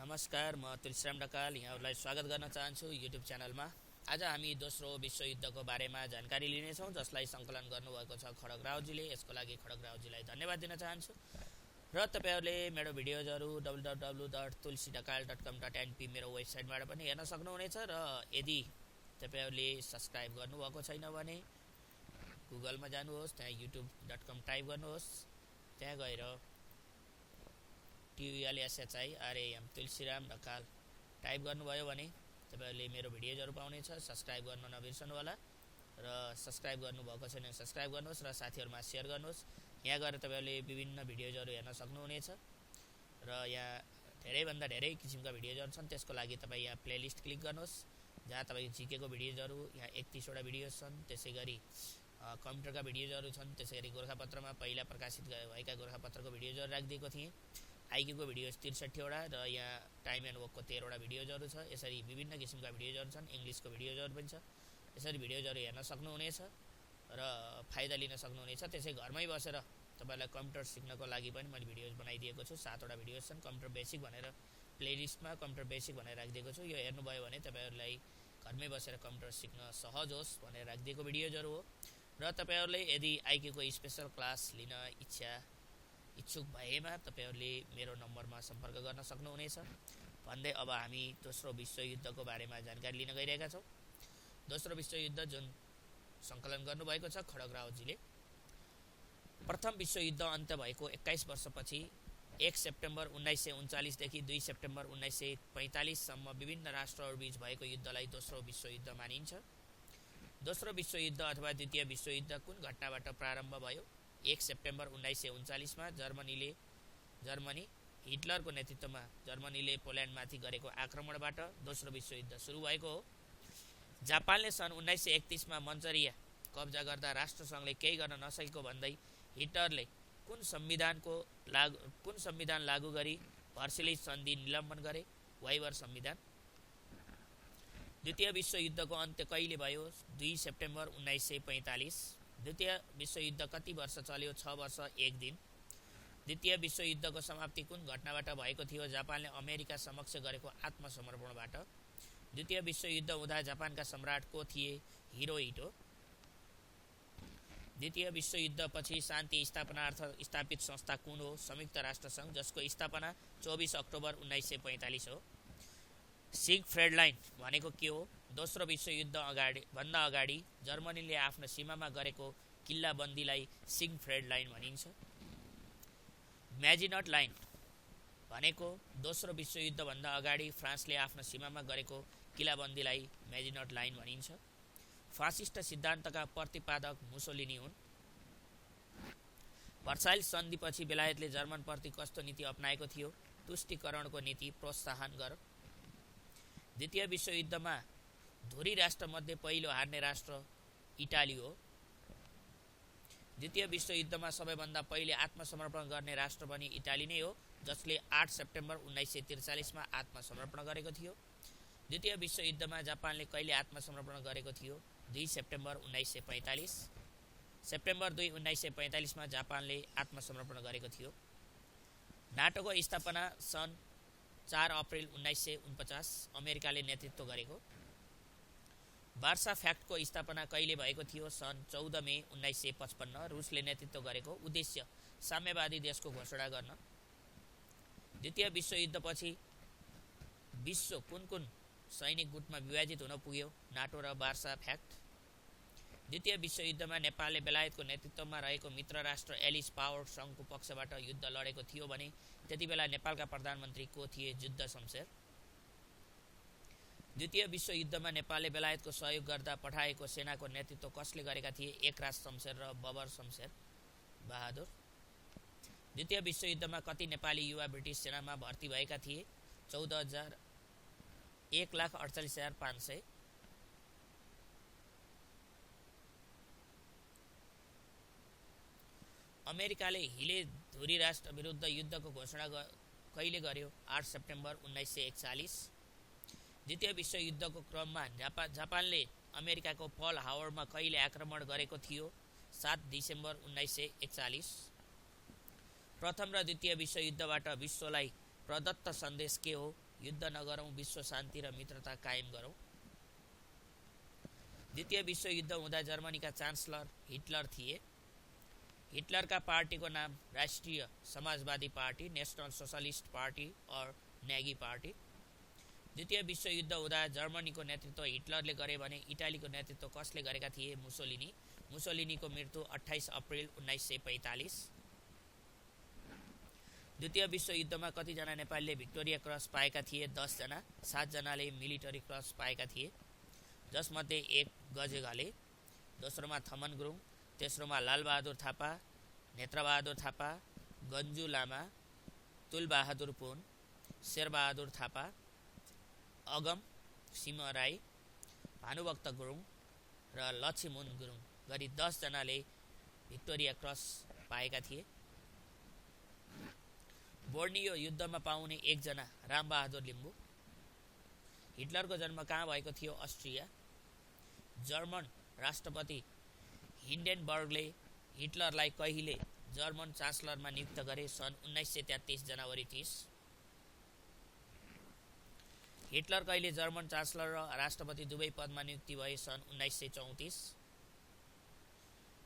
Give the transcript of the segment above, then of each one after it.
नमस्कार, म तुलसीराम ढकाल यहाँहरूलाई स्वागत गर्न चाहन्छु युट्युब च्यानलमा। आज हामी दोस्रो विश्वयुद्धको बारेमा जानकारी लिनेछौँ, जसलाई सङ्कलन गर्नुभएको छ खड्ग रावजीले। यसको लागि खड्ग रावजीलाई धन्यवाद दिन चाहन्छु। र तपाईँहरूले मेरो भिडियोजहरू www.tulsidakal.com.np मेरो वेबसाइटबाट पनि हेर्न सक्नुहुनेछ। र यदि तपाईँहरूले सब्सक्राइब गर्नुभएको छैन भने गुगलमा जानुहोस्, त्यहाँ youtube.com टाइप गर्नुहोस्, त्यहाँ गएर TULSHIRAM तुलसीराम ढकाल टाइप गर्नुभयो भने तपाईँहरूले मेरो भिडियोजहरू पाउनेछ। सब्सक्राइब गर्न नबिर्सनु होला र सब्सक्राइब गर्नुभएको छैन सब्सक्राइब गर्नुहोस् र साथीहरूमा सेयर गर्नुहोस्। यहाँ गएर तपाईँहरूले विभिन्न भिडियोजहरू हेर्न सक्नुहुनेछ र यहाँ धेरैभन्दा धेरै किसिमका भिडियोजहरू छन्। त्यसको लागि तपाईँ यहाँ प्लेलिस्ट क्लिक गर्नुहोस्, जहाँ तपाईँको जिकेको भिडियोजहरू यहाँ 31वटा भिडियोज छन्। त्यसै गरी कम्प्युटरका भिडियोजहरू छन्। त्यसै गरी गोर्खापत्रमा पहिला प्रकाशित भएका गोर्खापत्रको भिडियोजहरू राखिदिएको थिएँ। आइक्यूको भिडियोज 63वटा र यहाँ टाइम एन्ड वर्कको 13वटा भिडियोजहरू छ। यसरी विभिन्न किसिमका भिडियोजहरू छन्। इङ्ग्लिसको भिडियोजहरू पनि छ। यसरी भिडियोजहरू हेर्न सक्नुहुनेछ र फाइदा लिन सक्नुहुनेछ। त्यसै घरमै बसेर तपाईँलाई कम्प्युटर सिक्नको लागि पनि मैले भिडियोज बनाइदिएको छु। 7वटा भिडियोज छन्। कम्प्युटर बेसिक भनेर प्लेलिस्टमा कम्प्युटर बेसिक भनेर राखिदिएको छु। यो हेर्नुभयो भने तपाईँहरूलाई घरमै बसेर कम्प्युटर सिक्न सहज होस् भनेर राखिदिएको भिडियोजहरू हो। र तपाईँहरूले यदि आइक्यूको स्पेसल क्लास लिन इच्छुक भएमा तपाईँहरूले मेरो नम्बरमा सम्पर्क गर्न सक्नुहुनेछ भन्दै अब हामी दोस्रो विश्वयुद्धको बारेमा जानकारी लिन गइरहेका छौँ। दोस्रो विश्वयुद्ध जुन सङ्कलन गर्नुभएको छ खड्ग रावजीले, प्रथम विश्वयुद्ध अन्त्य भएको 21 वर्षपछि 1 सेप्टेम्बर 1939 देखि 2 सेप्टेम्बर 1945 सम्म विभिन्न राष्ट्रहरूबीच भएको युद्धलाई दोस्रो विश्वयुद्ध मानिन्छ। दोस्रो विश्वयुद्ध अथवा द्वितीय विश्वयुद्ध कुन घटनाबाट प्रारम्भ भयो? 1 सेप्टेम्बर 1939 मा जर्मनी हिटलरको नेतृत्वमा जर्मनीले पोल्यान्डमाथि गरेको आक्रमणबाट दोस्रो विश्वयुद्ध सुरु भएको हो। जापानले सन् 1931 मा मन्चरिया कब्जा गर्दा राष्ट्रसङ्घले केही गर्न नसकेको भन्दै हिटलरले कुन संविधान लागू गरी भर्सेलिज सन्धि निलम्बन गरे? वाइबर संविधान। द्वितीय विश्वयुद्धको अन्त्य कहिले भयो? 2 सेप्टेम्बर 1945। द्वितीय विश्वयुद्ध कति वर्ष चल्यो? 6 वर्ष 1 दिन। द्वितीय विश्वयुद्धको समाप्ति कुन घटनाबाट भएको थियो? जापानले अमेरिका समक्ष गरेको आत्मसमर्पणबाट। द्वितीय विश्वयुद्ध हुँदा जापानका सम्राट को थिए? हिरोहिटो। द्वितीय विश्वयुद्धपछि शान्ति स्थापनार्थ स्थापित संस्था कुन हो? संयुक्त राष्ट्रसङ्घ, जसको स्थापना 24 अक्टोबर 1945 हो। सिगफ्रेड लाइन भनेको के हो? दोस्रो विश्वयुद्ध भन्दा अगाडि जर्मनीले आफ्नो सीमामा गरेको किल्लाबन्दीलाई सिगफ्रेड लाइन भनिन्छ। म्याजिनट लाइन भनेको दोस्रो विश्वयुद्धभन्दा अगाडि फ्रान्सले आफ्नो सीमामा गरेको किल्लाबन्दीलाई म्याजिनट लाइन भनिन्छ। फासिस्ट सिद्धान्तका प्रतिपादक मुसोलिनी हुन्। भर्साइल सन्धिपछि बेलायतले जर्मनप्रति कस्तो नीति अपनाएको थियो? तुष्टिकरणको नीति, प्रोत्साहन गर। द्वितीय विश्वयुद्धमा धुरी राष्ट्रमध्ये पहिलो हार्ने राष्ट्र इटाली हो। द्वितीय विश्वयुद्धमा सबैभन्दा पहिले आत्मसमर्पण गर्ने राष्ट्र पनि इटाली नै हो, जसले 8 सेप्टेम्बर 1943 मा आत्मसमर्पण गरेको थियो। द्वितीय विश्वयुद्धमा जापानले कहिले आत्मसमर्पण गरेको थियो? 2 सेप्टेम्बर 1945। सेप्टेम्बर 2, 1945 मा जापानले आत्मसमर्पण गरेको थियो। नाटोको स्थापना सन् 4 अप्रिल 1949 अमेरिकाले नेतृत्व गरेको। वार्सा फ्याक्टको स्थापना कहिले भएको थियो? सन् 14 मे 1955 रुसले नेतृत्व गरेको। उद्देश्य साम्यवादी देशको घोषणा गर्न। द्वितीय विश्वयुद्धपछि विश्व कुन सैनिक गुटमा विभाजित हुन पुग्यो? नाटो र वार्सा फ्याक्ट। द्वितीय विश्वयुद्धमा नेपालले बेलायतको नेतृत्वमा रहेको मित्र राष्ट्र एलिस पावर सङ्घको पक्षबाट युद्ध लडेको थियो भने त्यतिबेला नेपालका प्रधानमन्त्री को थिए? जुद्ध शमशेर। द्वितीय विश्वयुद्धमा नेपालले बेलायतको सहयोग गर्दा पठाएको सेनाको नेतृत्व कसले गरेका थिए? एकराज शमशेर र बबर शमशेर बहादुर। द्वितीय विश्वयुद्धमा कति नेपाली युवा ब्रिटिस सेनामा भर्ती भएका थिए? 1,48,500। अमेरिकाले हिले धुरी राष्ट्र विरुद्ध युद्धको घोषणा कहिले गर्यो? 8 सेप्टेम्बर 1941। द्वितीय विश्वयुद्धको क्रममा जापानले अमेरिकाको पर्ल हार्बरमा कहिले आक्रमण गरेको थियो? 7 डिसेम्बर 1941। प्रथम र द्वितीय विश्वयुद्धबाट विश्वलाई प्रदत्त सन्देश के हो? युद्ध नगरौँ, विश्व शान्ति र मित्रता कायम गरौँ। द्वितीय विश्वयुद्ध हुँदा जर्मनीका चान्सलर हिटलर थिए। हिटलरका पार्टीको नाम राष्ट्रिय समाजवादी पार्टी, नेसनल सोशलिस्ट पार्टी और न्यागी पार्टी। द्वितीय विश्वयुद्ध हुँदा जर्मनीको नेतृत्व हिटलरले गरे भने इटालीको नेतृत्व कसले गरेका थिए? मुसोलिनी। मुसोलिनीको मृत्यु 28 अप्रिल 1945। द्वितीय विश्वयुद्धमा कतिजना नेपालीले भिक्टोरिया क्रस पाएका थिए? 10 जना। 7 जनाले मिलिटरी क्रस पाएका थिए, जसमध्ये एक गजेगाले, दोस्रोमा थमन गुरुङ, तेस्रोमा लालबहादुर थापा, नेत्रबहादुर थापा, गन्जु लामा, तुलबहादुर पुन, शेरबहादुर थापा, अगम सिंह राई, भानुभक्त गुरुङ र लक्ष्मीमुन गुरुङ गरी 10 जनाले भिक्टोरिया क्रस पाएका थिए। बोर्नियो युद्धमा पाउने एकजना रामबहादुर लिम्बू। हिटलरको जन्म कहाँ भएको थियो? अस्ट्रिया। जर्मन राष्ट्रपति हिन्डेनबर्गले हिटलरलाई कहिले जर्मन चान्सलरमा नियुक्त गरे? सन् 1933 जनवरी 30। हिटलर कहिले जर्मन चान्सलर र राष्ट्रपति दुवै पदमा नियुक्ति भए? सन् 1934।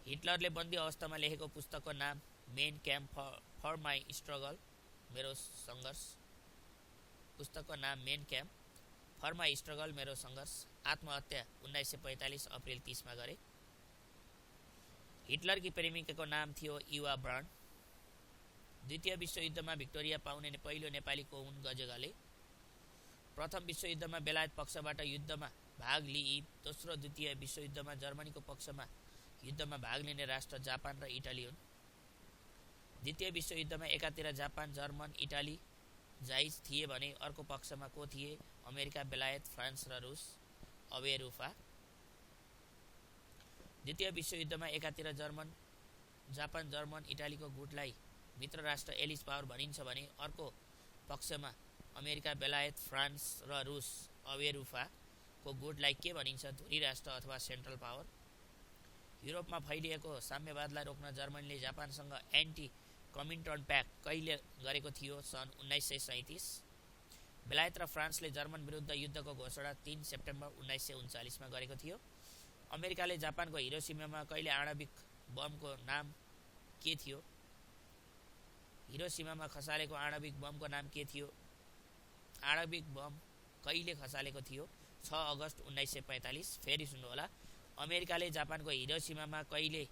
हिटलरले बन्दी अवस्थामा लेखेको पुस्तकको नाम Mein Kampf for my struggle, मेरो सङ्घर्ष। पुस्तकको नाम Mein Kampf for my struggle, मेरो सङ्घर्ष। आत्महत्या 1945 अप्रिल 30 मा गरे। हिटलरकी प्रेमिकाको नाम थियो इवा ब्रान्ड। द्वितीय विश्वयुद्धमा भिक्टोरिया पाउने पहिलो नेपाली को हुन्? गजेगाले। प्रथम विश्वयुद्धमा बेलायत पक्षबाट युद्धमा भाग लिई दोस्रो द्वितीय विश्वयुद्धमा जर्मनीको पक्षमा युद्धमा भाग लिने राष्ट्र जापान र इटाली हुन्। द्वितीय विश्वयुद्धमा एकातिर जापान, जर्मन, इटाली जाइज थिए भने अर्को पक्षमा को थिए? अमेरिका, बेलायत, फ्रान्स र रुस, अवेरुफा। द्वितीय विश्वयुद्धमा एकातिर जापान, जर्मन, इटालीको गुटलाई मित्र राष्ट्र एलिज पावर भनिन्छ भने अर्को पक्षमा अमेरिका, बेलायत, फ्रान्स र रुस, अवेरुफाको गुटलाई के भनिन्छ? धुरी राष्ट्र अथवा सेन्ट्रल पावर। युरोपमा फैलिएको साम्यवादलाई रोक्न जर्मनीले जापानसँग एन्टी कमिन्टर्न प्याक्ट कहिले गरेको थियो? सन् 1937। बेलायत र फ्रान्सले जर्मन विरुद्ध युद्धको घोषणा 3 सेप्टेम्बर 1939 मा गरेको थियो। अमेरिकाले जापानको हिरोसिमामा कहिले आणविक बमको नाम के थियो? हिरोसिमामा खसालेको आणविक बमको नाम के थियो? आणविक बम कहिले खसालेको थियो? 6 अगस्त 1945। फेरि सुन्नुहोला, अमेरिकाले जापानको हिरोसिमामा कहिले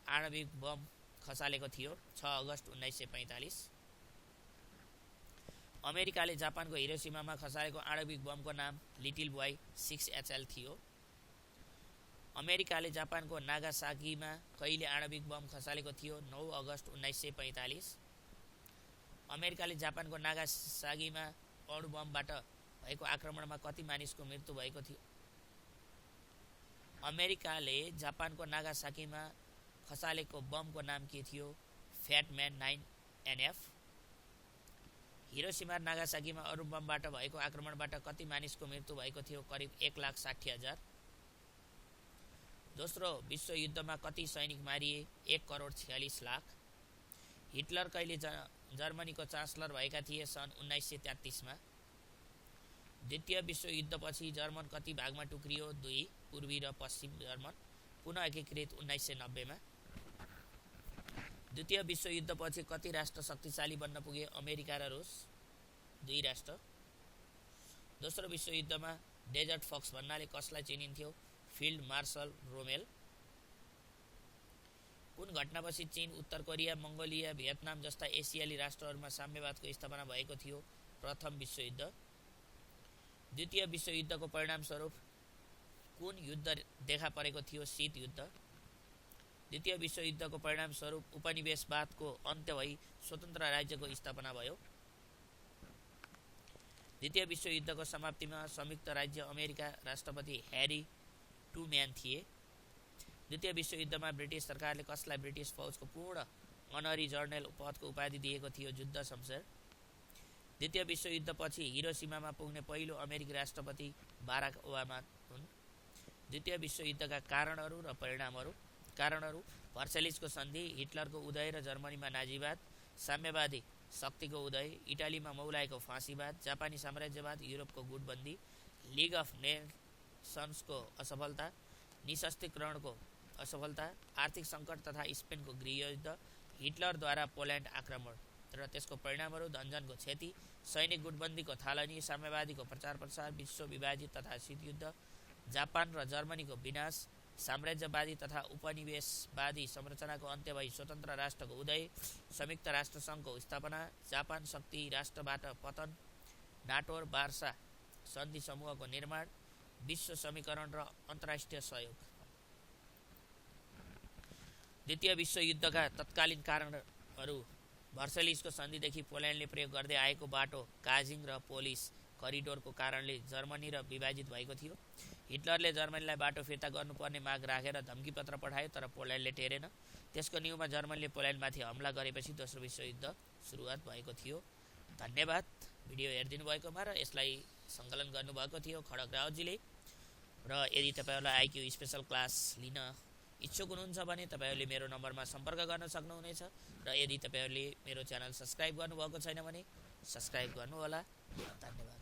आणविक बम खसालेको थियो? 6 अगस्त 1945। अमेरिकाले जापानको हिरोसिमामा खसालेको आणविक बमको नाम लिटिल बोय 6HL थियो। अमेरिकाले जापानको नागासाकीमा कहिले आणविक बम खसालेको थियो? 9 अगस्त 1945। अमेरिकाले जापानको नागासाकीमा अणु बमबाट भएको आक्रमणमा कति मानिसको मृत्यु भएको थियो? अमेरिकाले जापानको नागासाकीमा खसालेको बमको नाम के थियो? फ्याटम्यान 9NF। हिरोसिमा र नागासाकीमा अणु बमबाट भएको आक्रमणबाट कति मानिसको मृत्यु भएको थियो? करिब 1,60,000। दोस्रो विश्वयुद्धमा कति सैनिक मारिए? 1,46,00,000। हिटलर कहिले जर्मनीको चान्सलर भएका थिए? सन् 1933 मा। द्वितीय विश्वयुद्धपछि जर्मन कति भागमा टुक्रियो? 2, पूर्वी र पश्चिम जर्मन, पुनः एकीकृत 1990 मा। द्वितीय विश्वयुद्धपछि कति राष्ट्र शक्तिशाली बन्न पुगे? अमेरिका र रुस, 2 राष्ट्र। दोस्रो विश्वयुद्धमा डेजर्ट फक्स भन्नाले कसलाई चिनिन्थ्यो? Field marshal Rommel. कुन घटनापछि चीन, उत्तर कोरिया, मङ्गोलिया, भियतनाम जस्ता एसियाली राष्ट्रहरूमा साम्यवादको स्थापना भएको थियो? प्रथम विश्वयुद्ध। द्वितीय विश्वयुद्धको परिणामस्वरूप कुन युद्ध देखा परेको थियो? शीत युद्ध। द्वितीय विश्वयुद्धको परिणामस्वरूप उपनिवेशवादको अन्त्य भई स्वतन्त्र राज्यको स्थापना भयो। द्वितीय विश्वयुद्धको समाप्तिमा संयुक्त राज्य अमेरिका राष्ट्रपति ह्यारी ट्रुम्यान थिए। द्वितीय विश्वयुद्धमा ब्रिटिस सरकारले कसलाई ब्रिटिस फौजको पूर्ण अनरी जर्नल पदको उपाधि दिएको थियो? युद्ध शमशेर। द्वितीय विश्वयुद्धपछि हिरोसिमामा पुग्ने पहिलो अमेरिकी राष्ट्रपति बाराक ओबामा हुन्। द्वितीय विश्वयुद्धका कारणहरू र परिणामहरू। कारणहरू: भर्साइल्सको सन्धि, हिटलरको उदय र जर्मनीमा नाजीवाद, साम्यवादी शक्तिको उदय, इटालीमा मौलाएको फाँसीवाद, जापानी साम्राज्यवाद, युरोपको गुटबन्दी, लिग अफ नेसन्सको असफलता, निशस्त्रीकरणको असफलता, आर्थिक सङ्कट तथा स्पेनको गृहयुद्ध, हिटलरद्वारा पोल्यान्ड आक्रमण र त्यसको परिणामहरू, धनजनको क्षति, सैनिक गुटबन्दीको थालनी, साम्यवादीको प्रचार प्रसार, विश्व विभाजित तथा शीतयुद्ध, जापान र जर्मनीको विनाश, साम्राज्यवादी तथा उपनिवेशवादी संरचनाको अन्त्य भई स्वतन्त्र राष्ट्रको उदय, संयुक्त राष्ट्रसङ्घको स्थापना, जापान शक्ति राष्ट्रबाट पतन, नाटो र वार्सा सन्धि समूहको निर्माण, विश्व समीकरण र अन्तर्राष्ट्रिय सहयोग। द्वितीय विश्वयुद्धका तत्कालीन कारणहरू भर्सलिसको सन्धिदेखि पोल्यान्डले प्रयोग गर्दै आएको बाटो काजिङ र पोलिस करिडोरको कारणले जर्मनी र विभाजित भएको थियो। हिटलरले जर्मनीलाई बाटो फिर्ता गर्नुपर्ने माग राखेर धम्कीपत्र पठायो, तर पोल्यान्डले टेरेन। त्यसको न्युमा जर्मनीले पोल्यान्डमाथि हमला गरेपछि दोस्रो विश्वयुद्ध सुरुवात भएको थियो। धन्यवाद भिडियो हेरिदिनु भएकोमा र यसलाई सङ्कलन गर्नुभएको थियो खडक रावतजीले। र यदि तपाईँहरूलाई आइक्यू स्पेसल क्लास लिन इच्छुक हुनुहुन्छ भने तपाईँहरूले मेरो नम्बरमा सम्पर्क गर्न सक्नुहुनेछ। र यदि तपाईँहरूले मेरो च्यानल सब्सक्राइब गर्नुभएको छैन भने सब्सक्राइब गर्नुहोला। धन्यवाद।